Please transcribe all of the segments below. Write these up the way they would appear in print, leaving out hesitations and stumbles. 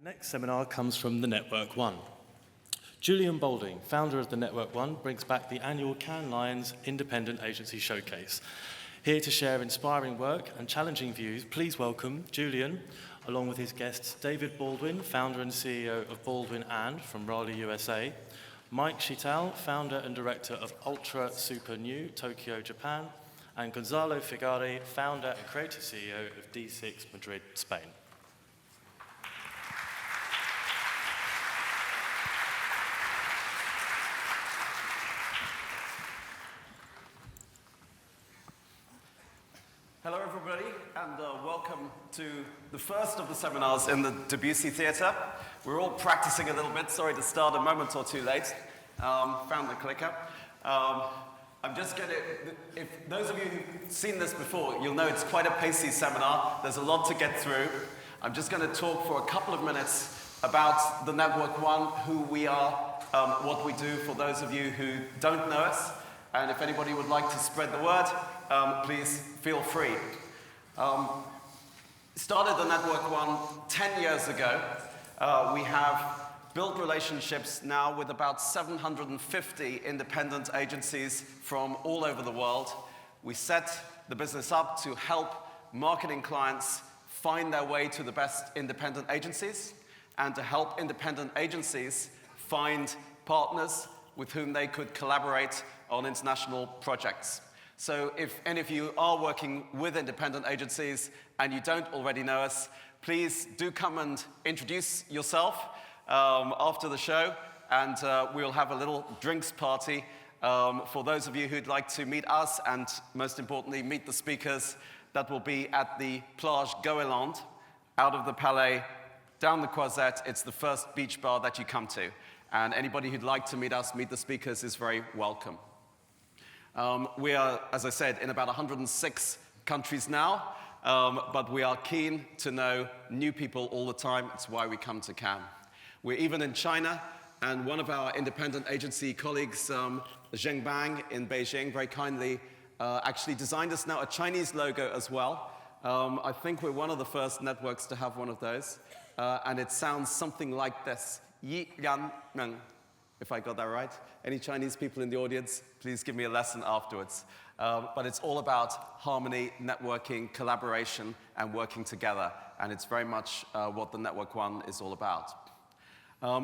The next seminar comes from the Network One. Julian Boulding, founder of the Network One, brings back the annual Cannes Lions Independent Agency Showcase. Here to share inspiring work and challenging views, please welcome Julian, along with his guests David Baldwin, founder and CEO of Baldwin and from Raleigh, USA, Mike Sheetal, founder and director of Ultra Super New, Tokyo, Japan, and Gonzalo Figari, founder and creative CEO of D6 Madrid, Spain. Hello everybody, and welcome to the first of the seminars in the Debussy Theatre. We're all practicing a little bit, sorry to start a moment or two late. Found the clicker. I'm just going to, if those of you who've seen this before, you'll know it's quite a pacey seminar. There's a lot to get through. I'm just going to talk for a couple of minutes about the Network One, who we are, what we do for those of you who don't know us. And if anybody would like to spread the word, please feel free. Started the Network One 10 years ago. We have built relationships now with about 750 independent agencies from all over the world. We set the business up to help marketing clients find their way to the best independent agencies and to help independent agencies find partners with whom they could collaborate on international projects. So if any of you are working with independent agencies and you don't already know us, please do come and introduce yourself after the show, and we'll have a little drinks party for those of you who'd like to meet us and, most importantly, meet the speakers. That will be at the Plage Goéland, out of the Palais, down the Croisette. It's the first beach bar that you come to. And anybody who'd like to meet us, meet the speakers, is very welcome. We are, as I said, in about 106 countries now, but we are keen to know new people all the time. It's why we come to Cannes. We're even in China, and one of our independent agency colleagues, Zheng Bang in Beijing, very kindly actually designed us now a Chinese logo as well. I think we're one of the first networks to have one of those, and it sounds something like this. Yi Yan Meng, if I got that right. Any Chinese people in the audience, please give me a lesson afterwards. But it's all about harmony, networking, collaboration, and working together. And it's very much what the Network One is all about.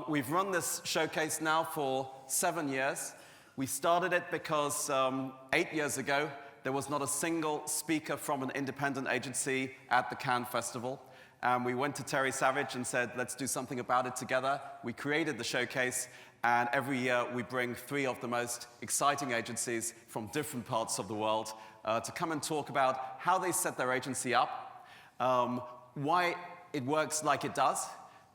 We've run this showcase now for 7 years. We started it because 8 years ago, there was not a single speaker from an independent agency at the Cannes Festival. And we went to Terry Savage and said, let's do something about it together. We created the showcase, and every year we bring 3 of the most exciting agencies from different parts of the world to come and talk about how they set their agency up, why it works like it does,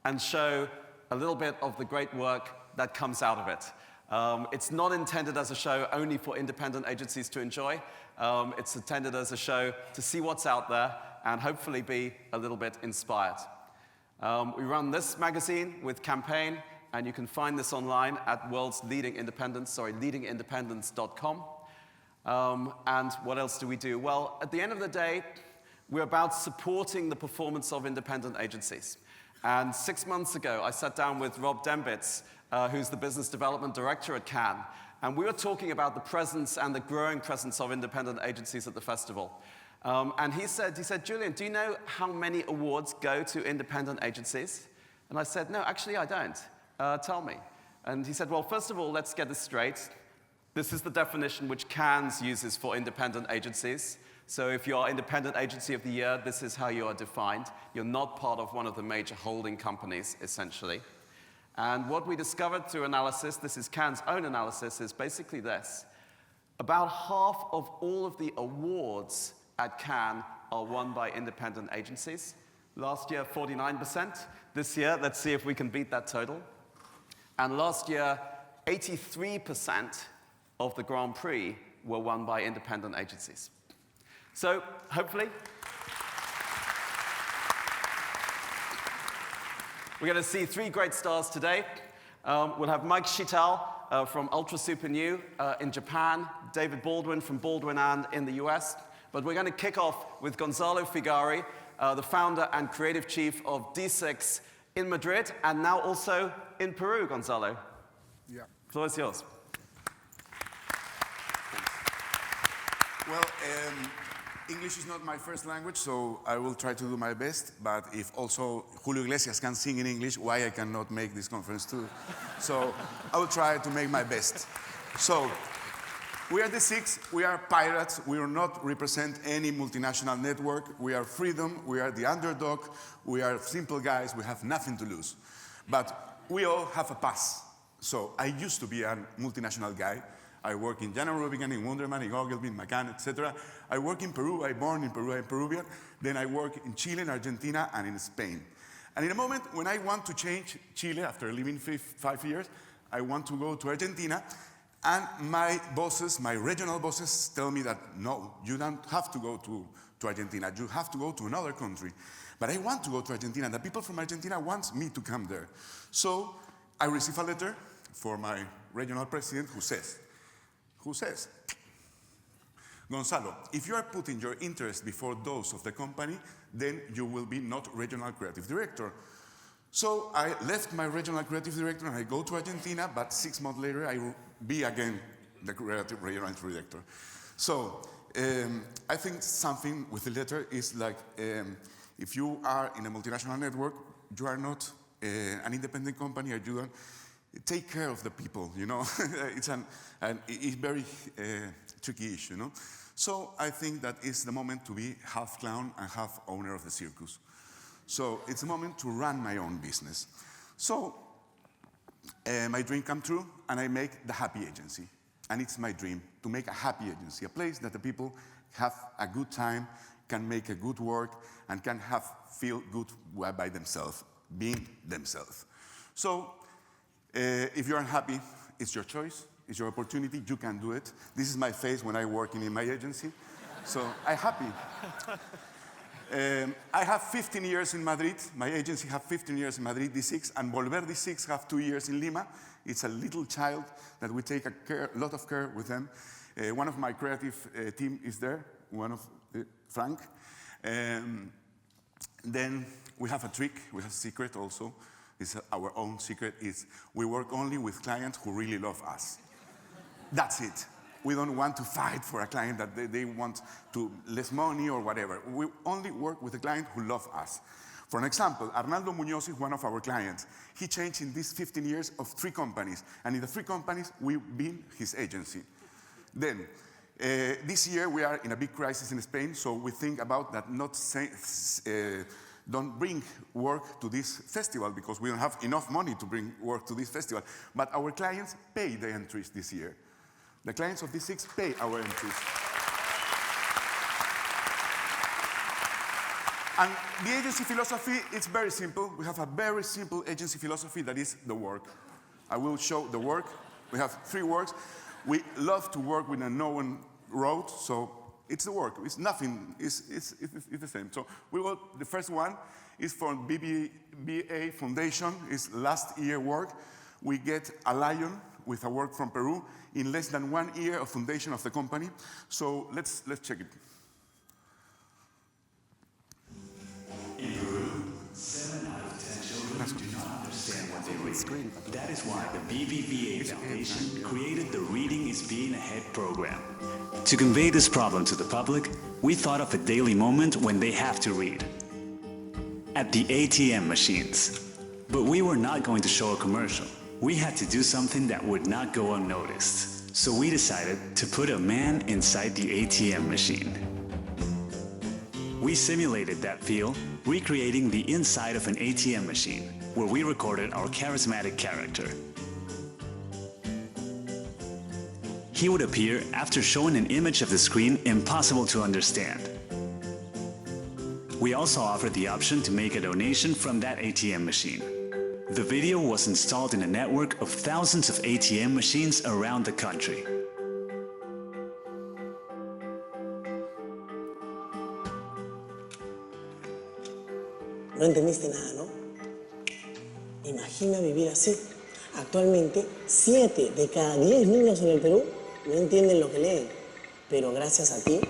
and show a little bit of the great work that comes out of it. It's not intended as a show only for independent agencies to enjoy. It's intended as a show to see what's out there and hopefully be a little bit inspired. We run this magazine with Campaign, and you can find this online at leadingindependence.com. And what else do we do? Well, at the end of the day, we're about supporting the performance of independent agencies. And 6 months ago, I sat down with Rob Dembitz, who's the business development director at Cannes, and we were talking about the presence and the growing presence of independent agencies at the festival. And he said, Julian, do you know how many awards go to independent agencies? And I said, no, actually I don't. Tell me. And he said, well, first of all, let's get this straight. This is the definition which Cannes uses for independent agencies. So if you are Independent Agency of the Year, this is how you are defined. You're not part of one of the major holding companies, essentially. And what we discovered through analysis, this is Cannes' own analysis, is basically this. About half of all of the awards at Cannes are won by independent agencies. Last year, 49%. This year, let's see if we can beat that total. And last year, 83% of the Grand Prix were won by independent agencies. So, hopefully, we're going to see 3 great stars today. We'll have Mike Chitel from Ultra Super New in Japan, David Baldwin from Baldwin and in the US. But we're going to kick off with Gonzalo Figari, the founder and creative chief of D6 in Madrid, and now also in Peru, Gonzalo. Yeah. The floor is yours. Well, English is not my first language, so I will try to do my best. But if also Julio Iglesias can sing in English, why I cannot make this conference too? So I will try to make my best. So we are the six. We are pirates. We do not represent any multinational network. We are freedom. We are the underdog. We are simple guys. We have nothing to lose. But we all have a past. So I used to be a multinational guy. I work in General Rubicon, in Wonderman, in Ogilvy, in McCann, etc. I work in Peru. I'm born in Peru. I'm Peruvian. Then I work in Chile, in Argentina, and in Spain. And in a moment when I want to change Chile after living 5 years, I want to go to Argentina. And my bosses, my regional bosses, tell me that, no, you don't have to go to Argentina. You have to go to another country. But I want to go to Argentina. The people from Argentina want me to come there. So I receive a letter for my regional president who says, Gonzalo, if you are putting your interests before those of the company, then you will be not regional creative director. So I left my regional creative director and I go to Argentina, but 6 months later I will be again the creative regional director. So I think something with the letter is like, if you are in a multinational network, you are not an independent company, or you don't take care of the people, you know. It's a very tricky issue, you know. So I think that it's the moment to be half clown and half owner of the circus. So it's a moment to run my own business. So my dream come true, and I make the happy agency. And it's my dream to make a happy agency, a place that the people have a good time, can make a good work, and can feel good by themselves, being themselves. So if you're unhappy, it's your choice, it's your opportunity, you can do it. This is my face when I'm working in my agency. So I'm happy. I have 15 years in Madrid. My agency have 15 years in Madrid, D6, and Volver D6 have 2 years in Lima. It's a little child that we take a lot of care with them. One of my creative team is there, Frank. Then we have a trick, we have a secret also. It's our own secret, is we work only with clients who really love us. That's it. We don't want to fight for a client that they want to less money or whatever. We only work with a client who loves us. For an example, Arnaldo Muñoz is one of our clients. He changed in these 15 years of 3 companies. And in the 3 companies, we've been his agency. Then, this year we are in a big crisis in Spain, so we think about that don't bring work to this festival because we don't have enough money to bring work to this festival. But our clients pay the entries this year. The clients of D6 pay our entries. And the agency philosophy, it's very simple. We have a very simple agency philosophy that is the work. I will show the work. We have 3 works. We love to work with a known road, so it's the work. It's nothing. It's the same. So the first one is from BBA Foundation. It's last year work. We get a lion with a work from Peru in less than 1 year of foundation of the company. So let's check it. In Peru, 7 out of 10 children do not understand what they read. That is why the BBVA Foundation created the Reading is Being Ahead program. To convey this problem to the public, we thought of a daily moment when they have to read. At the ATM machines. But we were not going to show a commercial. We had to do something that would not go unnoticed. So we decided to put a man inside the ATM machine. We simulated that feel, recreating the inside of an ATM machine, where we recorded our charismatic character. He would appear after showing an image of the screen impossible to understand. We also offered the option to make a donation from that ATM machine. The video was installed in a network of thousands of ATM machines around the country. No entendiste nada, ¿no? Imagina vivir así. Actualmente, 7 de cada 10 niños en el Perú no entienden lo que leen. Pero gracias a ti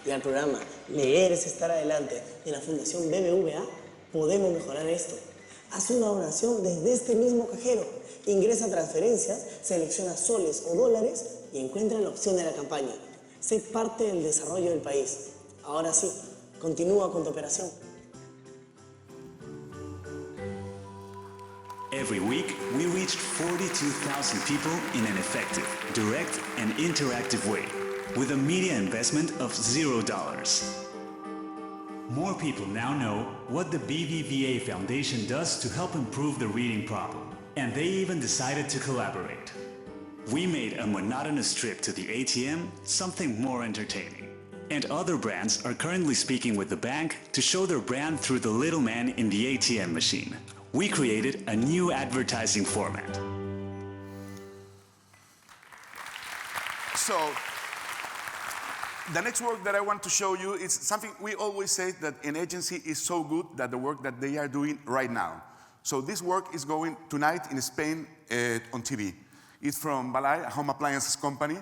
y al programa Leer es Estar Adelante de la Fundación BBVA, podemos mejorar esto. Haz una donación desde este mismo cajero. Ingresa a transferencias, selecciona soles o dólares y encuentra la opción de la campaña. Sé parte del desarrollo del país. Ahora sí, continúa con tu operación. Every week, we reached 42,000 people in an effective, direct, and interactive way, with a media investment of $0. More people now know what the BBVA Foundation does to help improve the reading problem, and they even decided to collaborate. We made a monotonous trip to the ATM something more entertaining. And other brands are currently speaking with the bank to show their brand through the little man in the ATM machine. We created a new advertising format. So, the next work that I want to show you is something we always say that an agency is so good that the work that they are doing right now. So this work is going tonight in Spain on TV. It's from Balay, a home appliances company.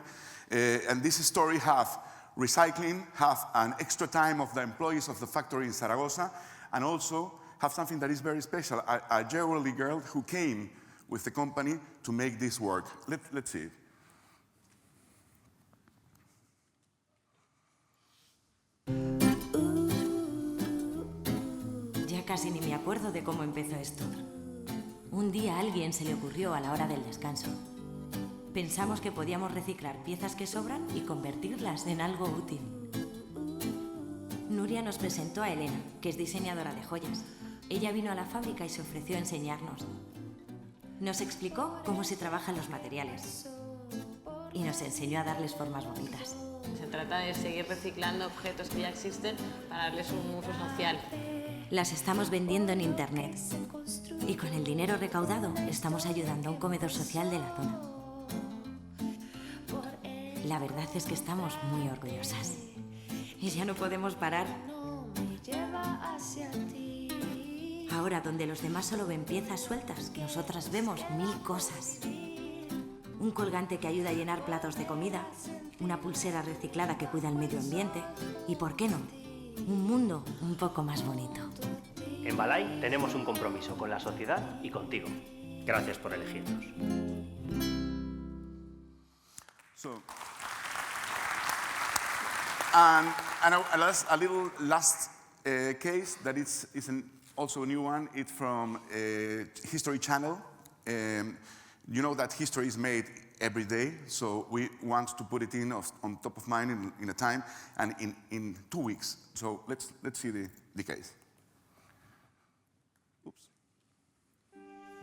And this story have recycling, have an extra time of the employees of the factory in Zaragoza, and also have something that is very special, a Jersey girl who came with the company to make this work. Let's see it. Ya casi ni me acuerdo de cómo empezó esto. Un día a alguien se le ocurrió a la hora del descanso. Pensamos que podíamos reciclar piezas que sobran y convertirlas en algo útil. Nuria nos presentó a Elena, que es diseñadora de joyas. Ella vino a la fábrica y se ofreció a enseñarnos. Nos explicó cómo se trabajan los materiales y nos enseñó a darles formas bonitas. Se trata de seguir reciclando objetos que ya existen para darles un uso social. Las estamos vendiendo en internet y con el dinero recaudado estamos ayudando a un comedor social de la zona. La verdad es que estamos muy orgullosas y ya no podemos parar. Ahora, donde los demás solo ven piezas sueltas, nosotras vemos 1000 cosas. Un colgante que ayuda a llenar platos de comida, una pulsera reciclada que cuida el medio ambiente y, ¿por qué no?, un mundo un poco más bonito. En Balay tenemos un compromiso con la sociedad y contigo. Gracias por elegirnos. So, and a little last case that is also a new one. It's from History Channel. You know that history is made every day, so we want to put it on top of mind in a time and in 2 weeks. So let's see the case. Oops.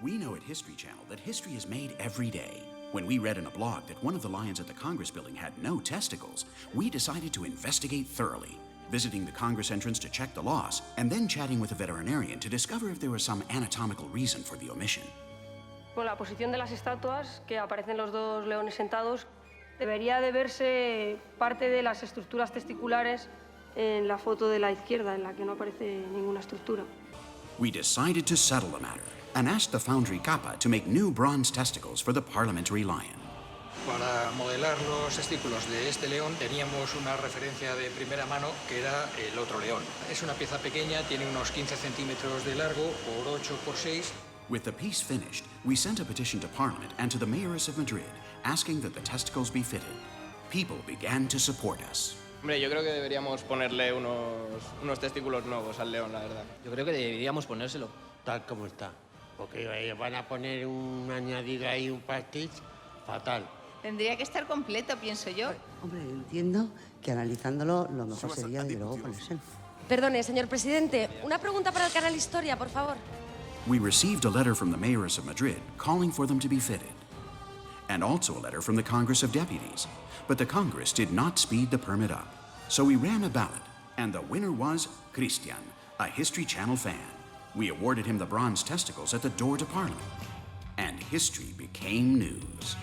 We know at History Channel that history is made every day. When we read in a blog that one of the lions at the Congress building had no testicles, we decided to investigate thoroughly, visiting the Congress entrance to check the loss, and then chatting with a veterinarian to discover if there was some anatomical reason for the omission. Con la posición de las estatuas, que aparecen los dos leones sentados, debería de verse parte de las estructuras testiculares en la foto de la izquierda, en la que no aparece ninguna estructura. We decided to settle the matter and asked the foundry Kappa to make new bronze testicles for the parliamentary lion. Para modelar los testículos de este león teníamos una referencia de primera mano que era el otro león. Es una pieza pequeña, tiene unos 15 centímetros de largo por 8 por 6. With the piece finished, we sent a petition to Parliament and to the Mayoress of Madrid, asking that the testicles be fitted. People began to support us. Hombre, yo creo que deberíamos ponerle unos testículos nuevos al león, la verdad. Yo creo que deberíamos ponérselo tal como está, porque van a poner un añadido ahí, un pastiche, fatal. Tendría que estar completo, pienso yo. Hombre, entiendo que analizándolo lo mejor sería desde luego ponérselo. Perdone, señor presidente, una pregunta para el canal Historia, por favor. We received a letter from the Mayoress of Madrid calling for them to be fitted, and also a letter from the Congress of Deputies. But the Congress did not speed the permit up. So we ran a ballot, and the winner was Christian, a History Channel fan. We awarded him the bronze testicles at the door to Parliament, and history became news.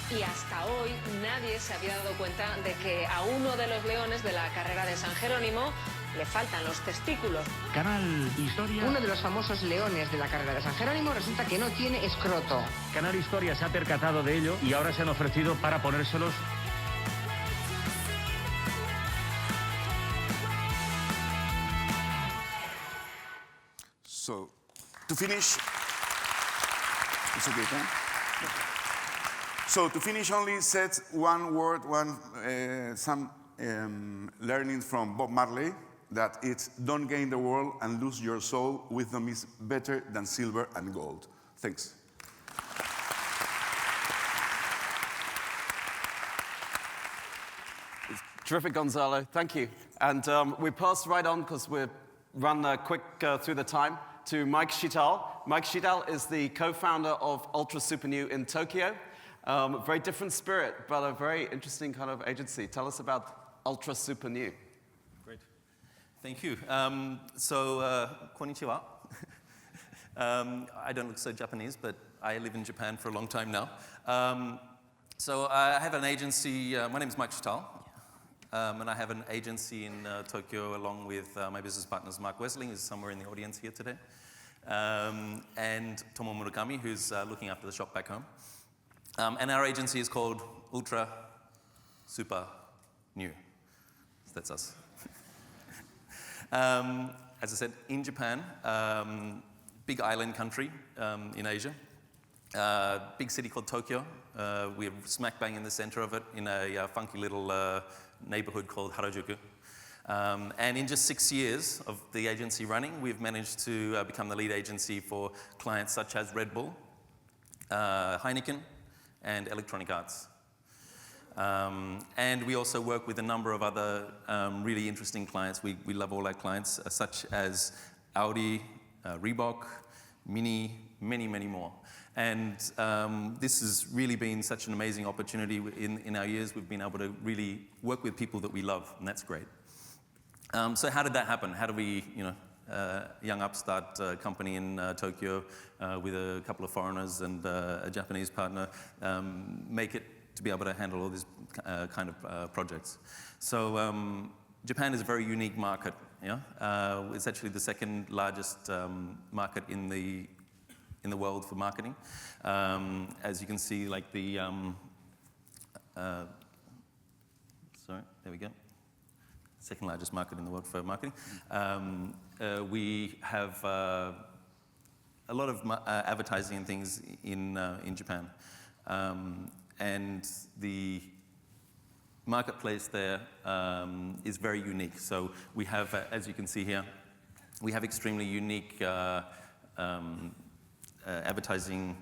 Y hasta hoy nadie se había dado cuenta de que a uno de los leones de la carrera de San Jerónimo le faltan los testículos. Canal Historia. Uno de los famosos leones de la carrera de San Jerónimo resulta que no tiene escroto. Canal Historia se ha percatado de ello y ahora se han ofrecido para ponérselos. So, to finish, it's okay, Tom? So to finish, only said one word, some learning from Bob Marley, that it's don't gain the world and lose your soul. Wisdom is better than silver and gold. Thanks. Terrific, Gonzalo. Thank you. And we pass right on, because we're run quick through the time, to Mike Sheetal. Mike Sheetal is the co-founder of Ultra Super New in Tokyo. Very different spirit, but a very interesting kind of agency. Tell us about Ultra Super New. Great. Thank you. Konnichiwa. I don't look so Japanese, but I live in Japan for a long time now. So I have an agency. My name is Mike Chitel, and I have an agency in Tokyo along with my business partners, Mark Wesling, who's somewhere in the audience here today, and Tomo Murakami, who's looking after the shop back home. And our agency is called Ultra Super New. So that's us. As I said, in Japan, big island country in Asia, big city called Tokyo. We're smack bang in the center of it in a funky little neighborhood called Harajuku. And in just 6 years of the agency running, we've managed to become the lead agency for clients such as Red Bull, Heineken, and Electronic Arts. And we also work with a number of other really interesting clients. We love all our clients, such as Audi, Reebok, Mini, many, many more. And this has really been such an amazing opportunity in our years. We've been able to really work with people that we love, and that's great. So how did that happen? How do we, young upstart company in Tokyo with a couple of foreigners and a Japanese partner, make it to be able to handle all these kind of projects. So Japan is a very unique market. It's actually the second largest market in the world for marketing. As you can see, like the sorry, there we go. Second largest market in the world for marketing. We have a lot of advertising and things in Japan. And the marketplace there is very unique. So we have, as you can see here, we have extremely unique advertising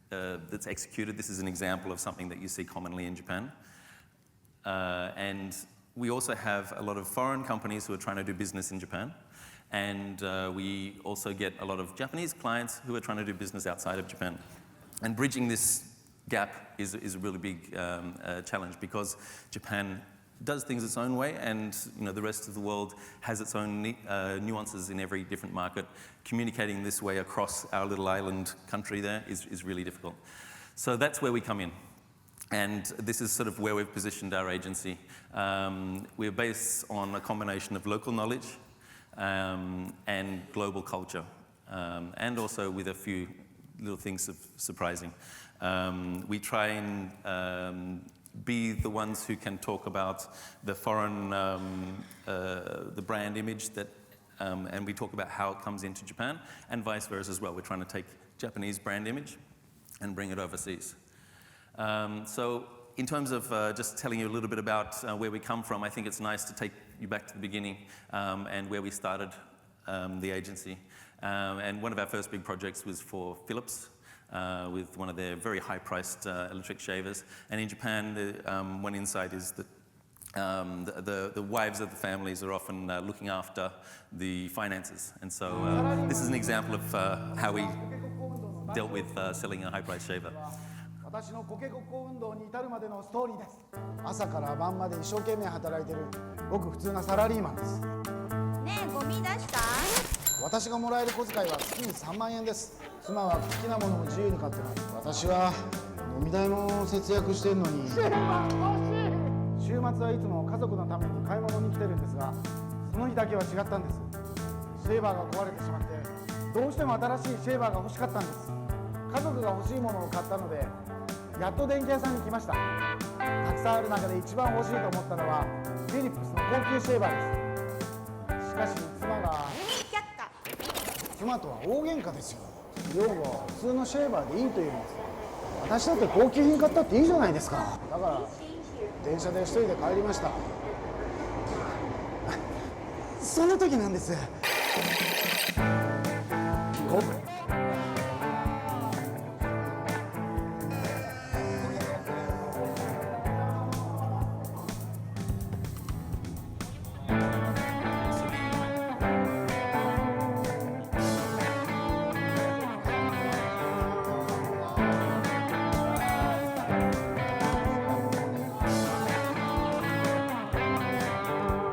that's executed. This is an example of something that you see commonly in Japan. And we also have a lot of foreign companies who are trying to do business in Japan. And we also get a lot of Japanese clients who are trying to do business outside of Japan. And bridging this gap is a really big challenge, because Japan does things its own way, and the rest of the world has its own nuances in every different market. Communicating this way across our little island country there is really difficult. So that's where we come in. And this is sort of where we've positioned our agency. We're based on a combination of local knowledge and global culture, and also with a few little things of surprising. We try and be the ones who can talk about the foreign, the brand image that, and we talk about how it comes into Japan, and vice versa as well. We're trying to take Japanese brand image and bring it overseas. So in terms of just telling you a little bit about where we come from, I think it's nice to take you back to the beginning and where we started the agency. And one of our first big projects was for Philips, with one of their very high-priced electric shavers. And in Japan, one insight is that the wives of the families are often looking after the finances. And so this is an example of how we dealt with selling a high-priced shaver. 私のコケコッコ運動に至るまでのストーリーです。朝から晩まで一生懸命働いてるごく普通なサラリーマンです。ねえ、ゴミ出した？私がもらえる小遣いは月に3万円です。妻は好きなものを自由に買ってます。私は飲み代も節約してるのに。週末はいつも家族のために買い物に来てるんですが、その日だけは違ったんです。シェーバーが壊れてしまって、どうしても新しいシェーバーが欲しかったんです。家族が欲しいものを買ったので、やっと電気屋さんに来ました。たくさんある中で一番欲しいと思ったのはフィリップスの高級シェーバーです。しかし妻が妻とは大喧嘩ですよ。用具は普通のシェーバーでいいと言うんです。私だって高級品買ったっていいじゃないですか。だから電車で一人で帰りました。その時なんです。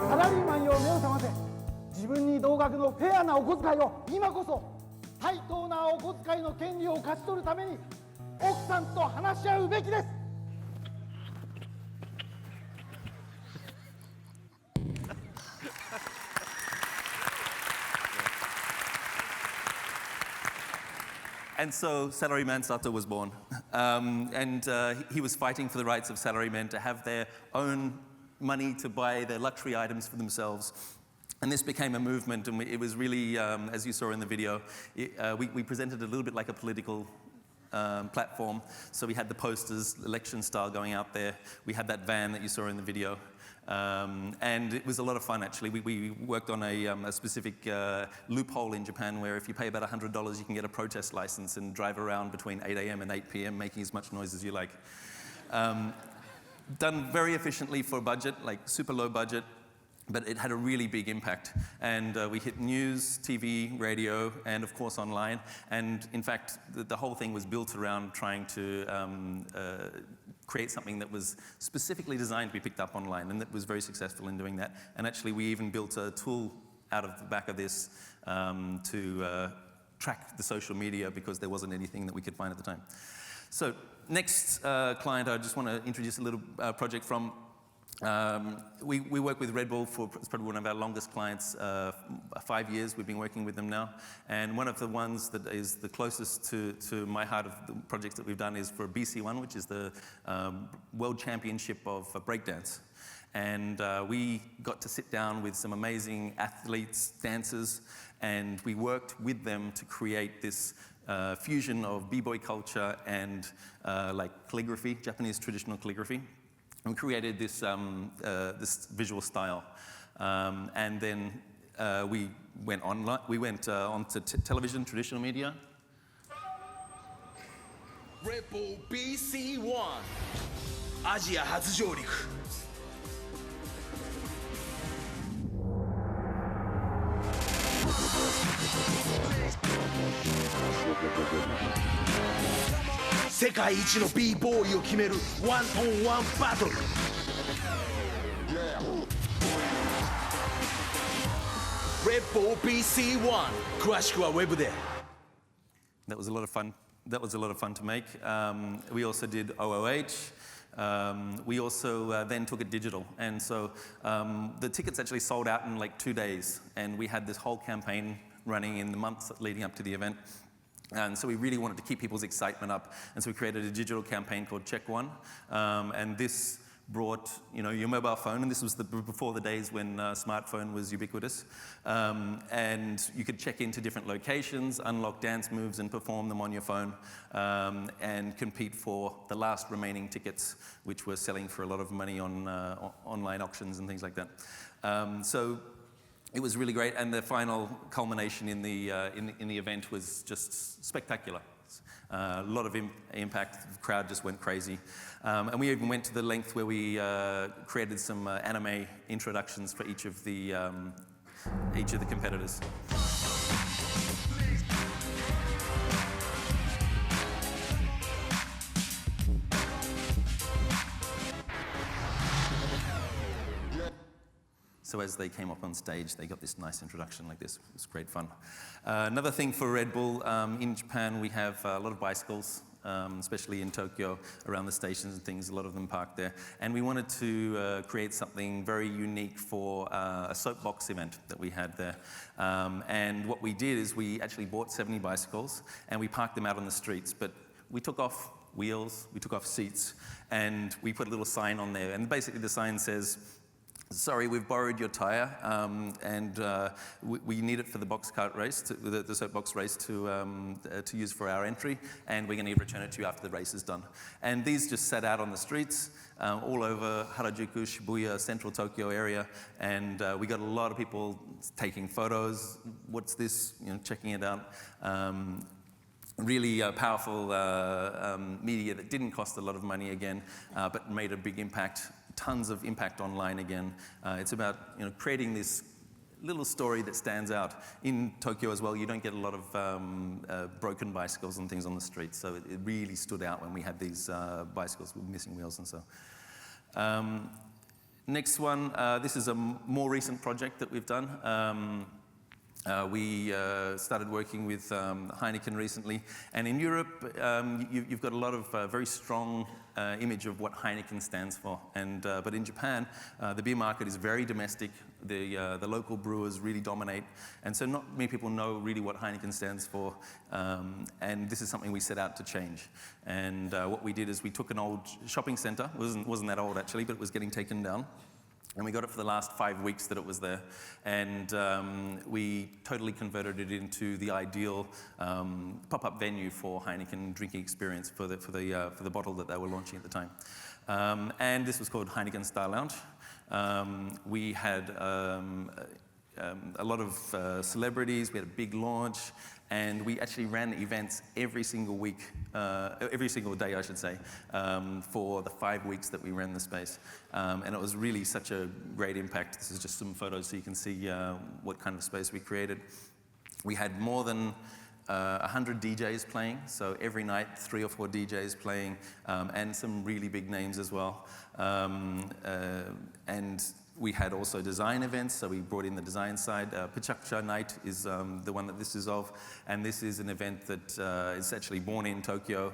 サラリーマンよ、目を覚ませ。自分に同額のフェアなお小遣いを今こそ対等なお小遣いの権利を勝ち取るために奥さんと話し合うべきです。And so Salaryman Sato was born. He was fighting for the rights of salarymen to have their own money to buy their luxury items for themselves. And this became a movement, and it was really, as you saw in the video, we presented it a little bit like a political platform. So we had the posters, election style, going out there. We had that van that you saw in the video. And it was a lot of fun, actually. We worked on a specific loophole in Japan where if you pay about $100, you can get a protest license and drive around between 8 a.m. and 8 p.m., making as much noise as you like. Done very efficiently for a budget, like super low budget, but it had a really big impact. And we hit news, TV, radio, and of course online. And in fact, the whole thing was built around trying to create something that was specifically designed to be picked up online, and that was very successful in doing that. And actually, we even built a tool out of the back of this to track the social media, because there wasn't anything that we could find at the time. So next client, I just want to introduce a little project from. We work with Red Bull for, it's probably one of our longest clients, 5 years we've been working with them now. And one of the ones that is the closest to my heart of the projects that we've done is for BC1, which is the World Championship of Breakdance. And we got to sit down with some amazing athletes, dancers, and we worked with them to create this fusion of b-boy culture and like calligraphy, Japanese traditional calligraphy. We created this, this visual style. And then we went online, we went onto television, traditional media. Red Bull BC1 アジア初上陸世界一の B ボーイを決めるワンオンワンバトル Red Bull BC1 詳しくはウェブで That was a lot of fun. That was a lot of fun to make. We also did OOH. We also then took it digital. And so the tickets actually sold out in like 2 days. And we had this whole campaign running in the months leading up to the event. And so we really wanted to keep people's excitement up. And so we created a digital campaign called Check One. And this brought, you know, your mobile phone, and this was before the days when smartphone was ubiquitous. And you could check into different locations, unlock dance moves and perform them on your phone, and compete for the last remaining tickets, which were selling for a lot of money on online auctions and things like that. So it was really great, and the final culmination in the event was just spectacular. A lot of impact. The crowd just went crazy, and we even went to the length where we created some anime introductions for each of the competitors. So as they came up on stage, they got this nice introduction like this. It was great fun. Another thing for Red Bull, in Japan we have a lot of bicycles, especially in Tokyo, around the stations and things, a lot of them parked there. And we wanted to create something very unique for a soapbox event that we had there. And what we did is we actually bought 70 bicycles and we parked them out on the streets, but we took off wheels, we took off seats, and we put a little sign on there. And basically the sign says, sorry, we've borrowed your tire, and we need it for the box cart race, the soapbox race to use for our entry, and we're going to return it to you after the race is done. And these just sat out on the streets all over Harajuku, Shibuya, central Tokyo area, and we got a lot of people taking photos. What's this? You know, checking it out. Really powerful media that didn't cost a lot of money again, but made a big impact. Tons of impact online again. It's about creating this little story that stands out. In Tokyo as well, you don't get a lot of broken bicycles and things on the street, so it really stood out when we had these bicycles with missing wheels and so. Next one, this is a more recent project that we've done. We started working with Heineken recently, and in Europe, you've got a lot of very strong image of what Heineken stands for. And but in Japan, the beer market is very domestic. The local brewers really dominate, and so not many people know really what Heineken stands for. And this is something we set out to change. And what we did is we took an old shopping center. Wasn't that old actually, but it was getting taken down. And we got it for the last 5 weeks that it was there, and we totally converted it into the ideal pop-up venue for Heineken drinking experience for the bottle that they were launching at the time. And this was called Heineken Star Lounge. We had a lot of celebrities. We had a big launch, and we actually ran events every single week, every single day, I should say, for the 5 weeks that we ran the space. And it was really such a great impact. This is just some photos so you can see what kind of space we created. We had more than 100 DJs playing, so every night 3 or 4 DJs playing, and some really big names as well. And we had also design events, so we brought in the design side. Pachakucha Night is the one that this is of, and this is an event that is actually born in Tokyo.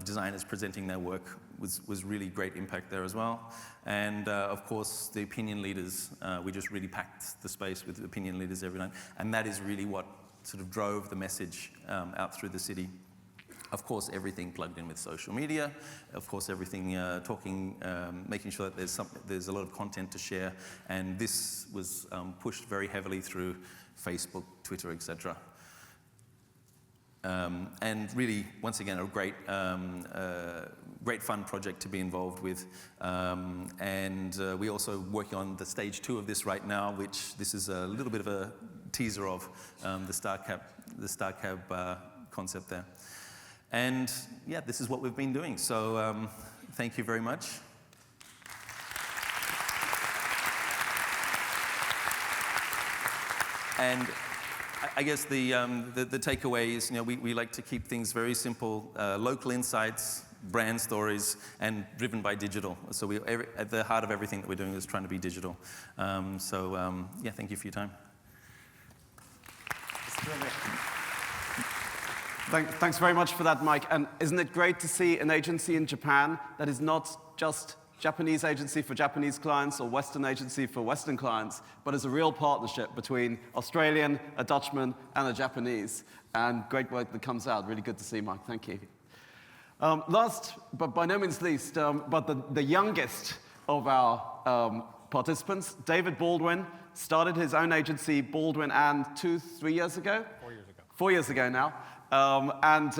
Designers presenting their work was really great impact there as well. And of course, the opinion leaders, we just really packed the space with opinion leaders every night, and that is really what sort of drove the message out through the city. Of course, everything plugged in with social media. Of course, everything making sure that there's a lot of content to share. And this was pushed very heavily through Facebook, Twitter, etc. And really, once again, a great fun project to be involved with. And we're also working on the stage 2 of this right now, which this is a little bit of a teaser of the Star Cab concept there. And yeah, this is what we've been doing. So thank you very much. And I guess the takeaway is, we like to keep things very simple, local insights, brand stories, and driven by digital. So at the heart of everything that we're doing is trying to be digital. Yeah, thank you for your time. Thanks very much for that, Mike. And isn't it great to see an agency in Japan that is not just Japanese agency for Japanese clients or Western agency for Western clients, but is a real partnership between Australian, a Dutchman, and a Japanese. And great work that comes out. Really good to see, Mike. Thank you. Last, but by no means least, but the youngest of our participants, David Baldwin, started his own agency, Baldwin, and 3 years ago? 4 years ago. 4 years ago now. And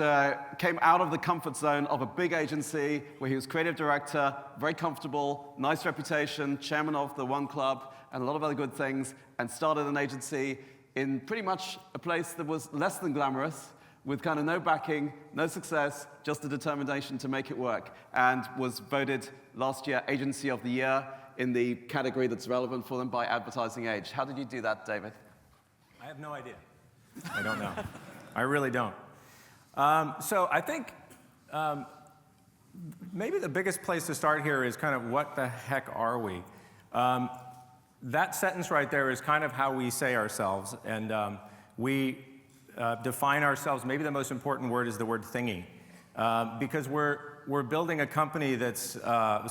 came out of the comfort zone of a big agency where he was creative director, very comfortable, nice reputation, chairman of the One Club, and a lot of other good things, and started an agency in pretty much a place that was less than glamorous, with kind of no backing, no success, just a determination to make it work, and was voted last year Agency of the Year in the category that's relevant for them by Advertising Age. How did you do that, David? I have no idea. I don't know. I really don't. So I think maybe the biggest place to start here is kind of what the heck are we? That sentence right there is kind of how we say ourselves, and we define ourselves. Maybe the most important word is the word thingy, because we're building a company that's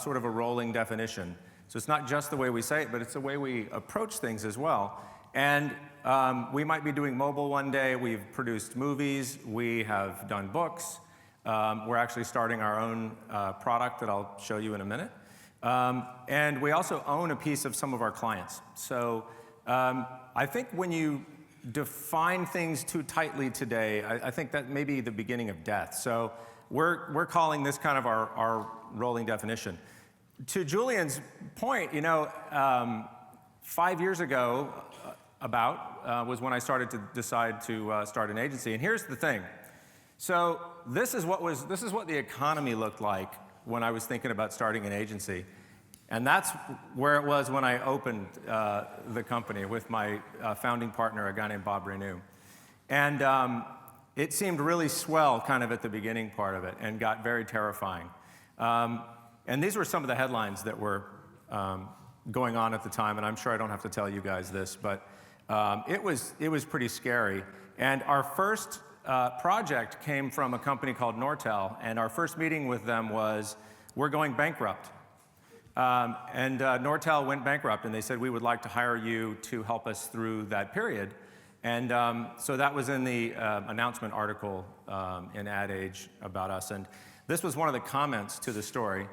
sort of a rolling definition. So it's not just the way we say it, but it's the way we approach things as well. And we might be doing mobile one day. We've produced movies. We have done books. We're actually starting our own product that I'll show you in a minute. And we also own a piece of some of our clients. So I think when you define things too tightly today, I think that may be the beginning of death. So we're calling this kind of our rolling definition. To Julian's point, 5 years ago, was when I started to decide to start an agency. And here's the thing. So this is what the economy looked like when I was thinking about starting an agency. And that's where it was when I opened the company with my founding partner, a guy named Bob Renew. And it seemed really swell kind of at the beginning part of it and got very terrifying. And these were some of the headlines that were going on at the time, and I'm sure I don't have to tell you guys this, but it was pretty scary. And our first project came from a company called Nortel, and our first meeting with them was, we're going bankrupt. And Nortel went bankrupt, and they said, we would like to hire you to help us through that period. And so that was in the announcement article in Ad Age about us. And this was one of the comments to the story.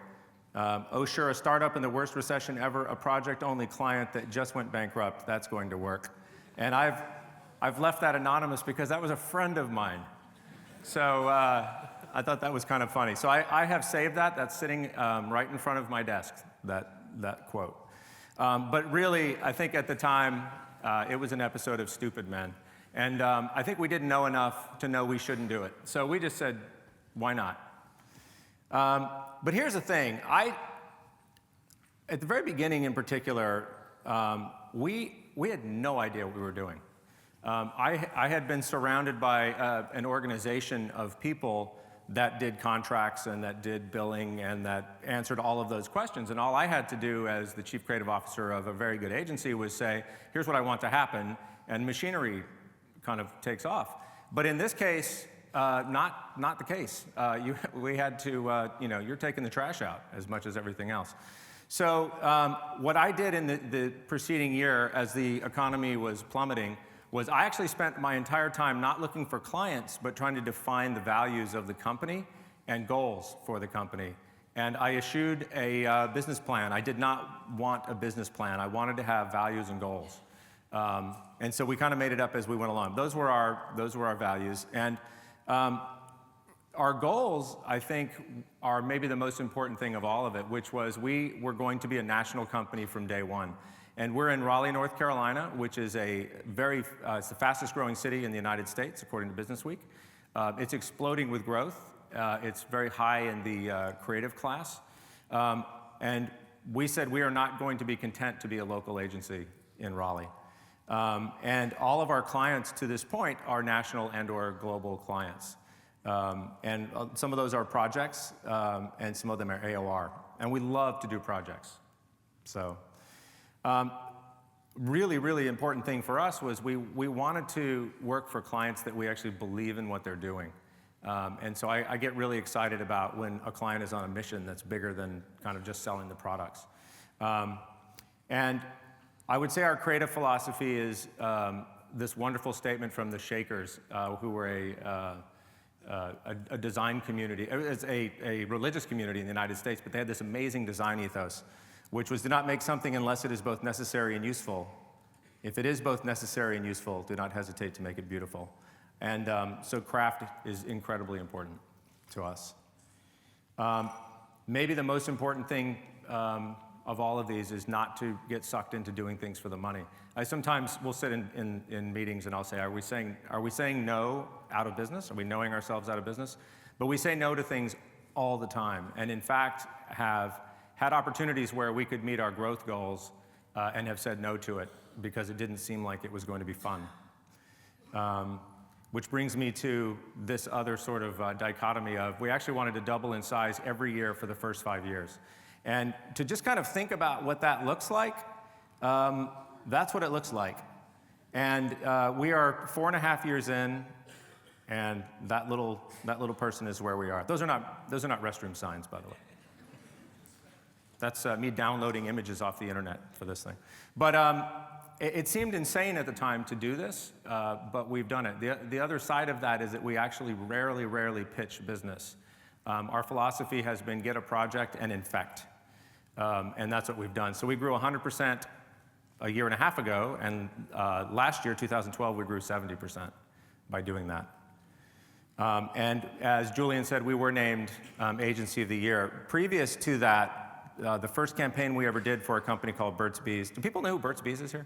Oh, sure, a startup in the worst recession ever, a project-only client that just went bankrupt, that's going to work. And I've left that anonymous because that was a friend of mine. So I thought that was kind of funny. So I have saved that. That's sitting right in front of my desk, that quote. But really, I think at the time, it was an episode of Stupid Men. And I think we didn't know enough to know we shouldn't do it. So we just said, why not? But here's the thing. At the very beginning in particular, we had no idea what we were doing. I had been surrounded by an organization of people that did contracts and that did billing and that answered all of those questions. And all I had to do as the chief creative officer of a very good agency was say, here's what I want to happen, and machinery kind of takes off. But in this case, not the case. We had to, you're taking the trash out as much as everything else. So what I did in the preceding year as the economy was plummeting was I actually spent my entire time not looking for clients, but trying to define the values of the company and goals for the company. And I eschewed a business plan. I did not want a business plan. I wanted to have values and goals. And so we kind of made it up as we went along. Those were our values. And our goals, I think, are maybe the most important thing of all of it, which was we were going to be a national company from day one. And we're in Raleigh, North Carolina, which is it's the fastest growing city in the United States, according to Business Week. It's exploding with growth. It's very high in the creative class. And we said we are not going to be content to be a local agency in Raleigh. And all of our clients to this point are national and/or global clients. And some of those are projects, and some of them are AOR. And we love to do projects. So really, really important thing for us was we wanted to work for clients that we actually believe in what they're doing. And so I get really excited about when a client is on a mission that's bigger than kind of just selling the products. And I would say our creative philosophy is this wonderful statement from the Shakers, who were a design community. It's a religious community in the United States, but they had this amazing design ethos, which was do not make something unless it is both necessary and useful. If it is both necessary and useful, do not hesitate to make it beautiful. And so craft is incredibly important to us. Maybe the most important thing of all of these is not to get sucked into doing things for the money. I sometimes will sit in meetings and I'll say, are we saying no out of business? Are we knowing ourselves out of business? But we say no to things all the time, and in fact have had opportunities where we could meet our growth goals and have said no to it because it didn't seem like it was going to be fun. Which brings me to this other sort of dichotomy of we actually wanted to double in size every year for the first 5 years. And to just kind of think about what that looks like, that's what it looks like. And we are 4.5 years in, and that little person is where we are. Those are not restroom signs, by the way. That's me downloading images off the internet for this thing. But it seemed insane at the time to do this, but we've done it. The other side of that is that we actually rarely pitch business. Our philosophy has been get a project and infect. And that's what we've done. So we grew 100% a year and a half ago, and last year, 2012, we grew 70% by doing that. And as Julian said, we were named Agency of the Year. Previous to that, the first campaign we ever did for a company called Burt's Bees. Do people know who Burt's Bees is here?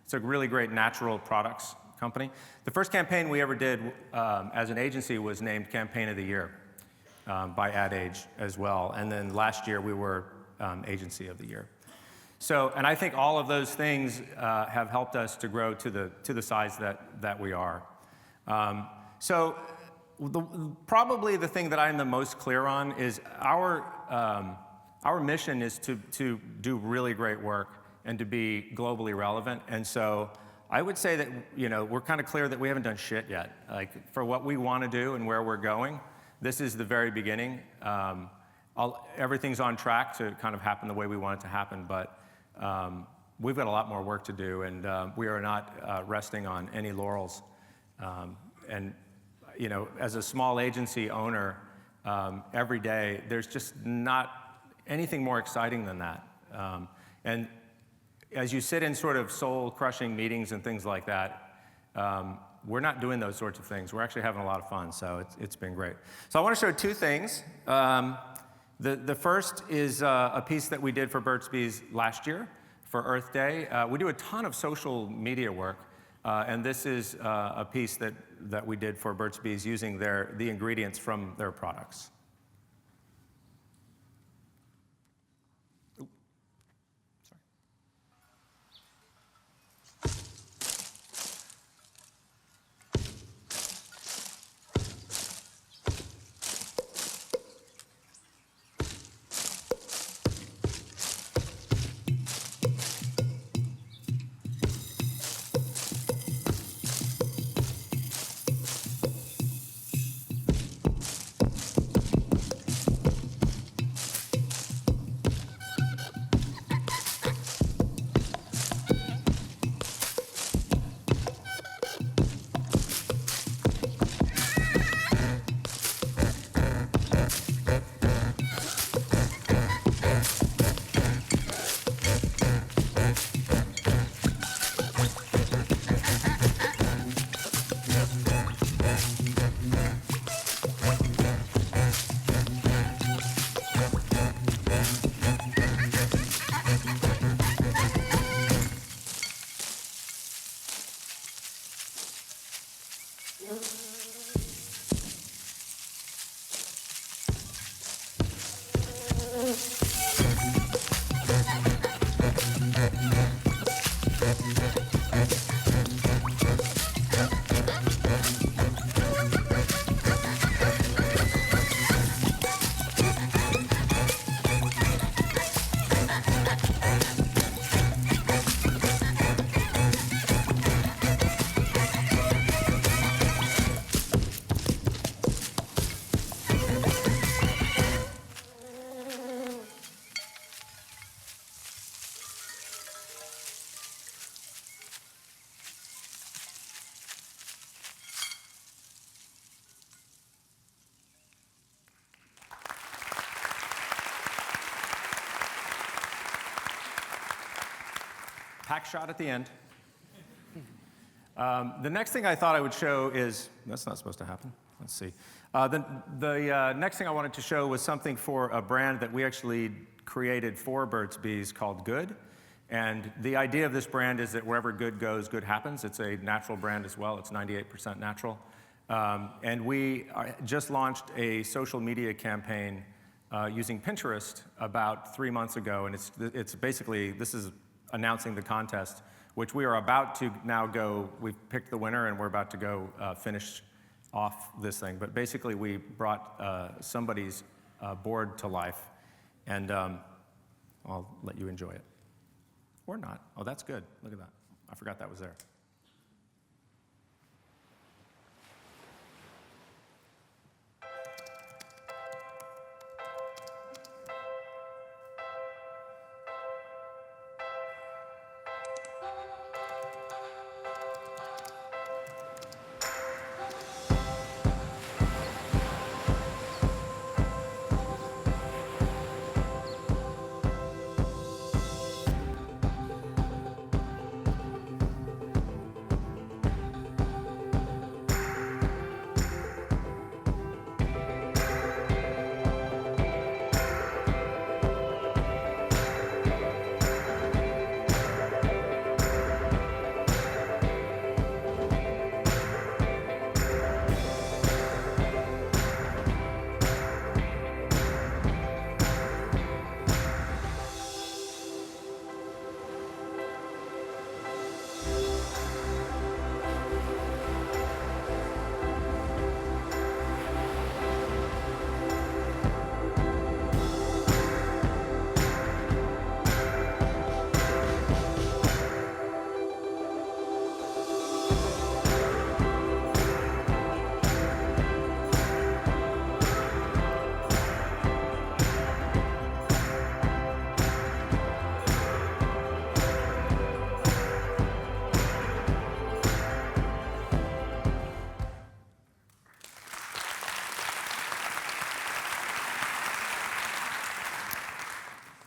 It's a really great natural products company. The first campaign we ever did as an agency was named Campaign of the Year by Ad Age as well. And then last year we were Agency of the Year. So, and I think all of those things have helped us to grow to the size that we are. So probably the thing that I'm the most clear on is our mission is to do really great work and to be globally relevant. And so I would say that, you know, we're kind of clear that we haven't done shit yet. Like, for what we want to do and where we're going, this is the very beginning. Everything's on track to kind of happen the way we want it to happen, but we've got a lot more work to do, and we are not resting on any laurels. And, you know, as a small agency owner, every day, there's just not anything more exciting than that. And as you sit in sort of soul-crushing meetings and things like that, we're not doing those sorts of things. We're actually having a lot of fun, so it's been great. So I want to show two things. The first is a piece that we did for Burt's Bees last year for Earth Day. We do a ton of social media work, and this is a piece that we did for Burt's Bees using the ingredients from their products. Pack shot at the end. The next thing I thought I would show is, that's not supposed to happen. Let's see. The next thing I wanted to show was something for a brand that we actually created for Burt's Bees called Good. And the idea of this brand is that wherever good goes, good happens. It's a natural brand as well. It's 98% natural. And we just launched a social media campaign using Pinterest about 3 months ago. And it's basically, this is announcing the contest, which we are about to now go. We've picked the winner, and we're about to go finish off this thing. But basically, we brought somebody's board to life, and I'll let you enjoy it. Or not. Oh, that's good. Look at that. I forgot that was there.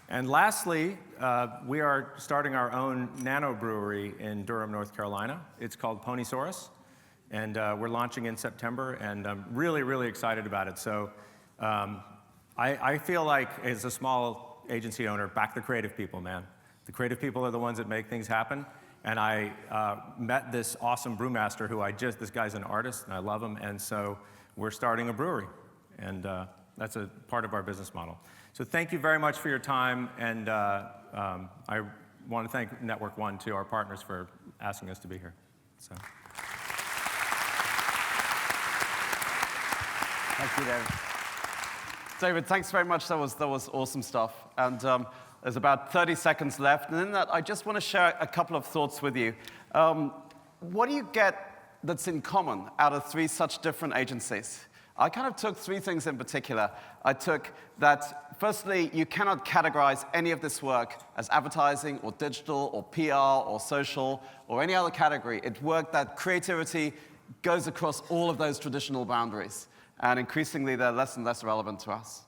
And lastly, we are starting our own nano brewery in Durham, North Carolina. It's called Ponysaurus, and we're launching in September, and I'm really, really excited about it. So I feel like, as a small agency owner, back the creative people, man. The creative people are the ones that make things happen. And I met this awesome brewmaster who this guy's an artist, and I love him, and so we're starting a brewery. And that's a part of our business model. So thank you very much for your time, and I want to thank Network One, too, our partners, for asking us to be here. So. Thank you, David. David, thanks very much. That was awesome stuff. And there's about 30 seconds left. And in that, I just want to share a couple of thoughts with you. What do you get that's in common out of 3 such different agencies? I kind of took 3 things in particular. I took that, firstly, you cannot categorize any of this work as advertising or digital or PR or social or any other category. It's work that creativity goes across all of those traditional boundaries. And increasingly, they're less and less relevant to us.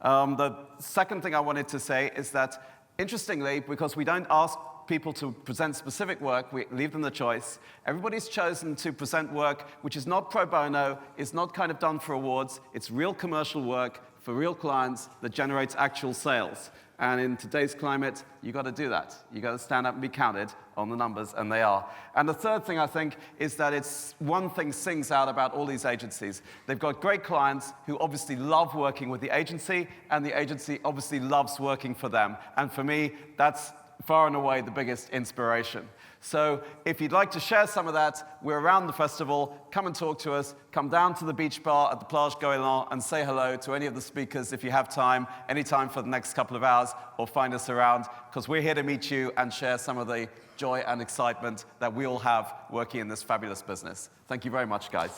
The second thing I wanted to say is that, interestingly, because we don't ask people to present specific work, we leave them the choice. Everybody's chosen to present work which is not pro bono, is not kind of done for awards. It's real commercial work for real clients that generates actual sales. And in today's climate, you got to do that. You got to stand up and be counted on the numbers, and they are. And the third thing, I think, is that it's one thing sings out about all these agencies. They've got great clients who obviously love working with the agency, and the agency obviously loves working for them. And for me, that's far and away the biggest inspiration. So if you'd like to share some of that, we're around the festival. Come and talk to us. Come down to the beach bar at the Plage Goéland and say hello to any of the speakers if you have time, anytime for the next couple of hours, or find us around, because we're here to meet you and share some of the joy and excitement that we all have working in this fabulous business. Thank you very much, guys.